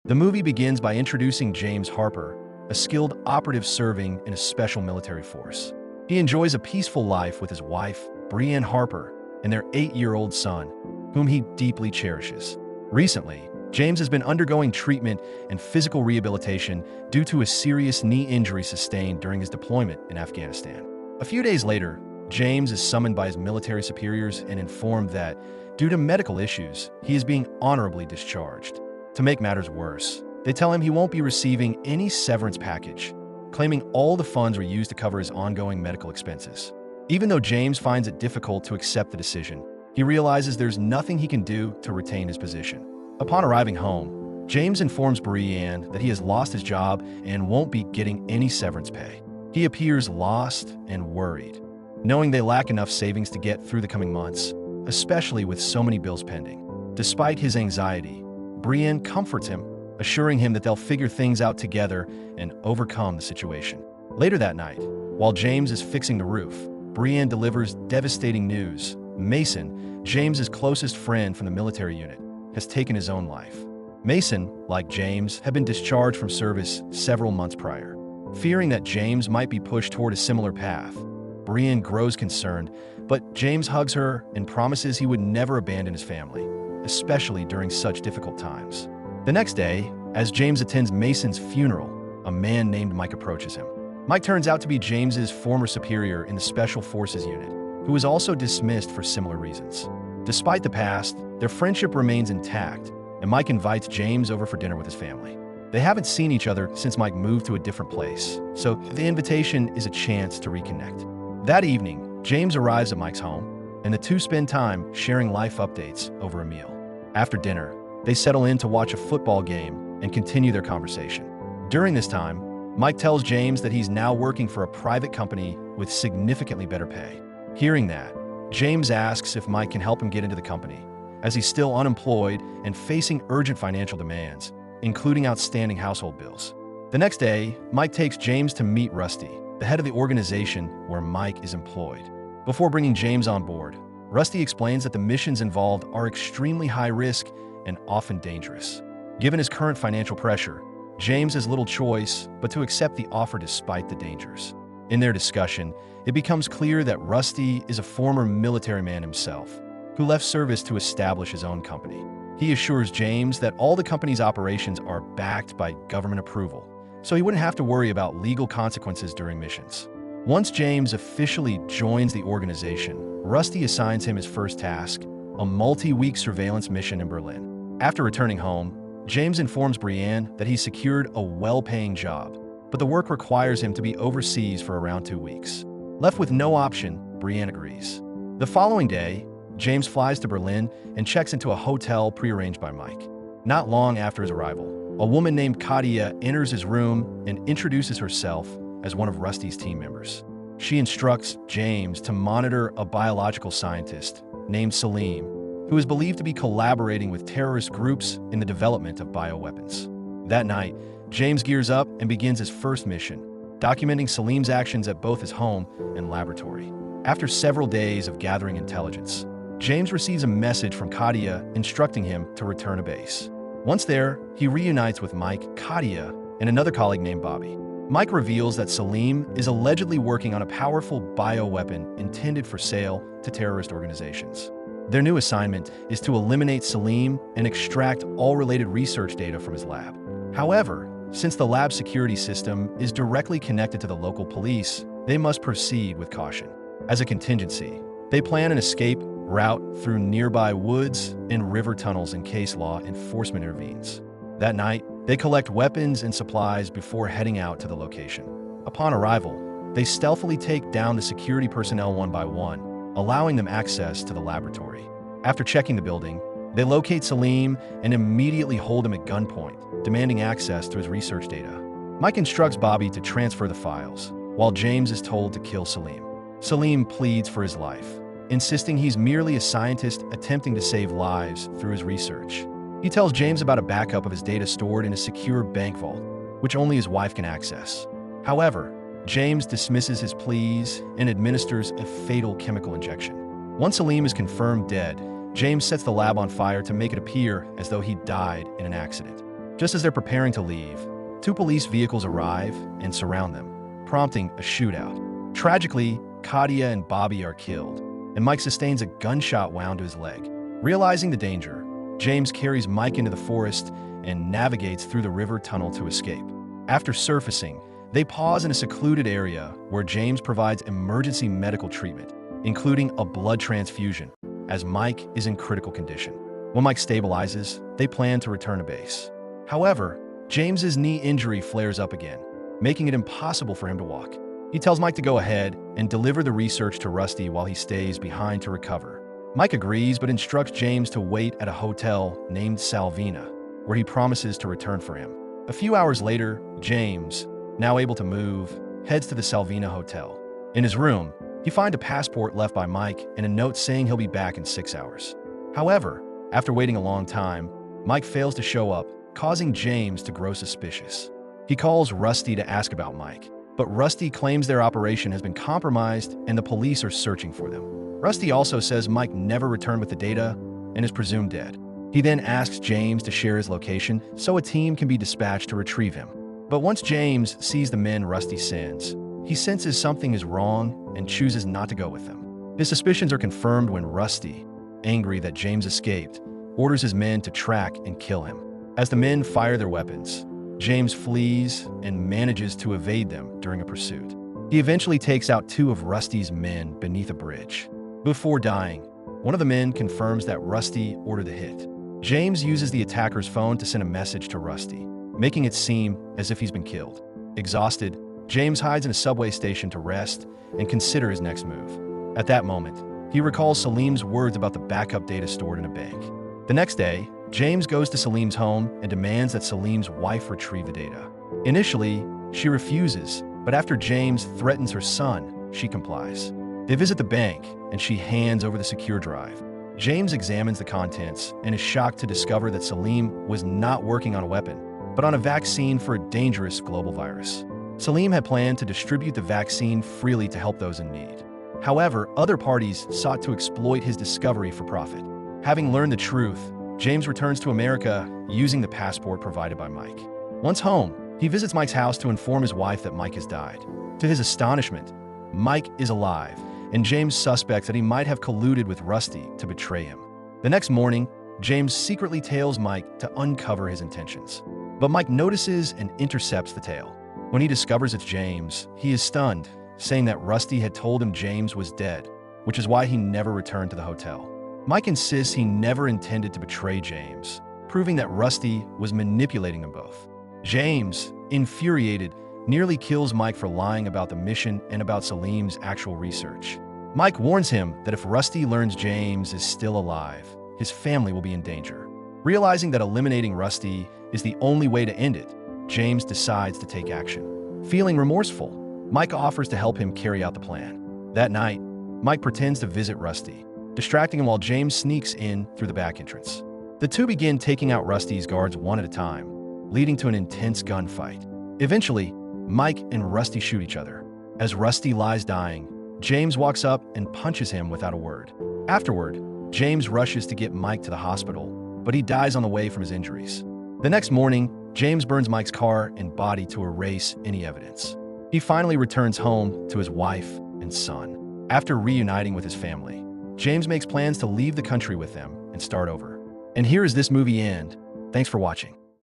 The movie begins by introducing James Harper, a skilled operative serving in a special military force. He enjoys a peaceful life with his wife, Brienne Harper, and their 8-year-old son, whom he deeply cherishes. Recently, James has been undergoing treatment and physical rehabilitation due to a serious knee injury sustained during his deployment in Afghanistan. A few days later, James is summoned by his military superiors and informed that, due to medical issues, he is being honorably discharged. To make matters worse, they tell him he won't be receiving any severance package, claiming all the funds were used to cover his ongoing medical expenses. Even though James finds it difficult to accept the decision, he realizes there's nothing he can do to retain his position. Upon arriving home, James informs Brienne that he has lost his job and won't be getting any severance pay. He appears lost and worried, knowing they lack enough savings to get through the coming months, especially with so many bills pending. Despite his anxiety, Brienne comforts him, assuring him that they'll figure things out together and overcome the situation. Later that night, while James is fixing the roof, Brienne delivers devastating news. Mason, James's closest friend from the military unit, has taken his own life. Mason, like James, had been discharged from service several months prior. Fearing that James might be pushed toward a similar path, Brienne grows concerned, but James hugs her and promises he would never abandon his family, especially during such difficult times. The next day, as James attends Mason's funeral, a man named Mike approaches him. Mike turns out to be James's former superior in the Special Forces unit, who was also dismissed for similar reasons. Despite the past, their friendship remains intact, and Mike invites James over for dinner with his family. They haven't seen each other since Mike moved to a different place, so the invitation is a chance to reconnect. That evening, James arrives at Mike's home, and the two spend time sharing life updates over a meal. After dinner, they settle in to watch a football game and continue their conversation. During this time, Mike tells James that he's now working for a private company with significantly better pay. Hearing that, James asks if Mike can help him get into the company, as he's still unemployed and facing urgent financial demands, including outstanding household bills. The next day, Mike takes James to meet Rusty, the head of the organization where Mike is employed. Before bringing James on board, Rusty explains that the missions involved are extremely high risk and often dangerous. Given his current financial pressure, James has little choice but to accept the offer despite the dangers. In their discussion, it becomes clear that Rusty is a former military man himself, who left service to establish his own company. He assures James that all the company's operations are backed by government approval, so he wouldn't have to worry about legal consequences during missions. Once James officially joins the organization, Rusty assigns him his first task, a multi-week surveillance mission in Berlin. After returning home, James informs Brienne that he's secured a well-paying job, but the work requires him to be overseas for around 2 weeks. Left with no option, Brienne agrees. The following day, James flies to Berlin and checks into a hotel prearranged by Mike. Not long after his arrival, a woman named Katia enters his room and introduces herself as one of Rusty's team members. She instructs James to monitor a biological scientist named Salim, who is believed to be collaborating with terrorist groups in the development of bioweapons. That night, James gears up and begins his first mission, documenting Salim's actions at both his home and laboratory. After several days of gathering intelligence, James receives a message from Katia instructing him to return to base. Once there, he reunites with Mike, Katia, and another colleague named Bobby. Mike reveals that Salim is allegedly working on a powerful bioweapon intended for sale to terrorist organizations. Their new assignment is to eliminate Salim and extract all related research data from his lab. However, since the lab security system is directly connected to the local police, they must proceed with caution. As a contingency, they plan an escape route through nearby woods and river tunnels in case law enforcement intervenes. That night, they collect weapons and supplies before heading out to the location. Upon arrival, they stealthily take down the security personnel one by one, allowing them access to the laboratory. After checking the building, they locate Salim and immediately hold him at gunpoint, demanding access to his research data. Mike instructs Bobby to transfer the files, while James is told to kill Salim. Salim pleads for his life, insisting he's merely a scientist attempting to save lives through his research. He tells James about a backup of his data stored in a secure bank vault, which only his wife can access. However, James dismisses his pleas and administers a fatal chemical injection. Once Salim is confirmed dead, James sets the lab on fire to make it appear as though he died in an accident. Just as they're preparing to leave, two police vehicles arrive and surround them, prompting a shootout. Tragically, Katia and Bobby are killed, and Mike sustains a gunshot wound to his leg. Realizing the danger, James carries Mike into the forest and navigates through the river tunnel to escape. After surfacing, they pause in a secluded area where James provides emergency medical treatment, including a blood transfusion, as Mike is in critical condition. When Mike stabilizes, they plan to return to base. However, James's knee injury flares up again, making it impossible for him to walk. He tells Mike to go ahead and deliver the research to Rusty while he stays behind to recover. Mike agrees but instructs James to wait at a hotel named Salvina, where he promises to return for him. A few hours later, James, now able to move, heads to the Salvina hotel. In his room, he finds a passport left by Mike and a note saying he'll be back in 6 hours. However, after waiting a long time, Mike fails to show up, causing James to grow suspicious. He calls Rusty to ask about Mike, but Rusty claims their operation has been compromised and the police are searching for them. Rusty also says Mike never returned with the data and is presumed dead. He then asks James to share his location so a team can be dispatched to retrieve him. But once James sees the men Rusty sends, he senses something is wrong and chooses not to go with them. His suspicions are confirmed when Rusty, angry that James escaped, orders his men to track and kill him. As the men fire their weapons, James flees and manages to evade them during a pursuit. He eventually takes out two of Rusty's men beneath a bridge. Before dying, one of the men confirms that Rusty ordered the hit. James uses the attacker's phone to send a message to Rusty, making it seem as if he's been killed. Exhausted, James hides in a subway station to rest and consider his next move. At that moment, he recalls Salim's words about the backup data stored in a bank. The next day, James goes to Salim's home and demands that Salim's wife retrieve the data. Initially, she refuses, but after James threatens her son, she complies. They visit the bank, and she hands over the secure drive. James examines the contents and is shocked to discover that Salim was not working on a weapon, but on a vaccine for a dangerous global virus. Salim had planned to distribute the vaccine freely to help those in need. However, other parties sought to exploit his discovery for profit. Having learned the truth, James returns to America using the passport provided by Mike. Once home, he visits Mike's house to inform his wife that Mike has died. To his astonishment, Mike is alive, and James suspects that he might have colluded with Rusty to betray him. The next morning, James secretly tails Mike to uncover his intentions. But Mike notices and intercepts the tale. When he discovers it's James, he is stunned, saying that Rusty had told him James was dead, which is why he never returned to the hotel. Mike insists he never intended to betray James, proving that Rusty was manipulating them both. James, infuriated, nearly kills Mike for lying about the mission and about Salim's actual research. Mike warns him that if Rusty learns James is still alive, his family will be in danger. Realizing that eliminating Rusty is the only way to end it, James decides to take action. Feeling remorseful, Mike offers to help him carry out the plan. That night, Mike pretends to visit Rusty, distracting him while James sneaks in through the back entrance. The two begin taking out Rusty's guards one at a time, leading to an intense gunfight. Eventually, Mike and Rusty shoot each other. As Rusty lies dying, James walks up and punches him without a word. Afterward, James rushes to get Mike to the hospital, but he dies on the way from his injuries. The next morning, James burns Mike's car and body to erase any evidence. He finally returns home to his wife and son. After reuniting with his family, James makes plans to leave the country with them and start over. And here is this movie end. Thanks for watching.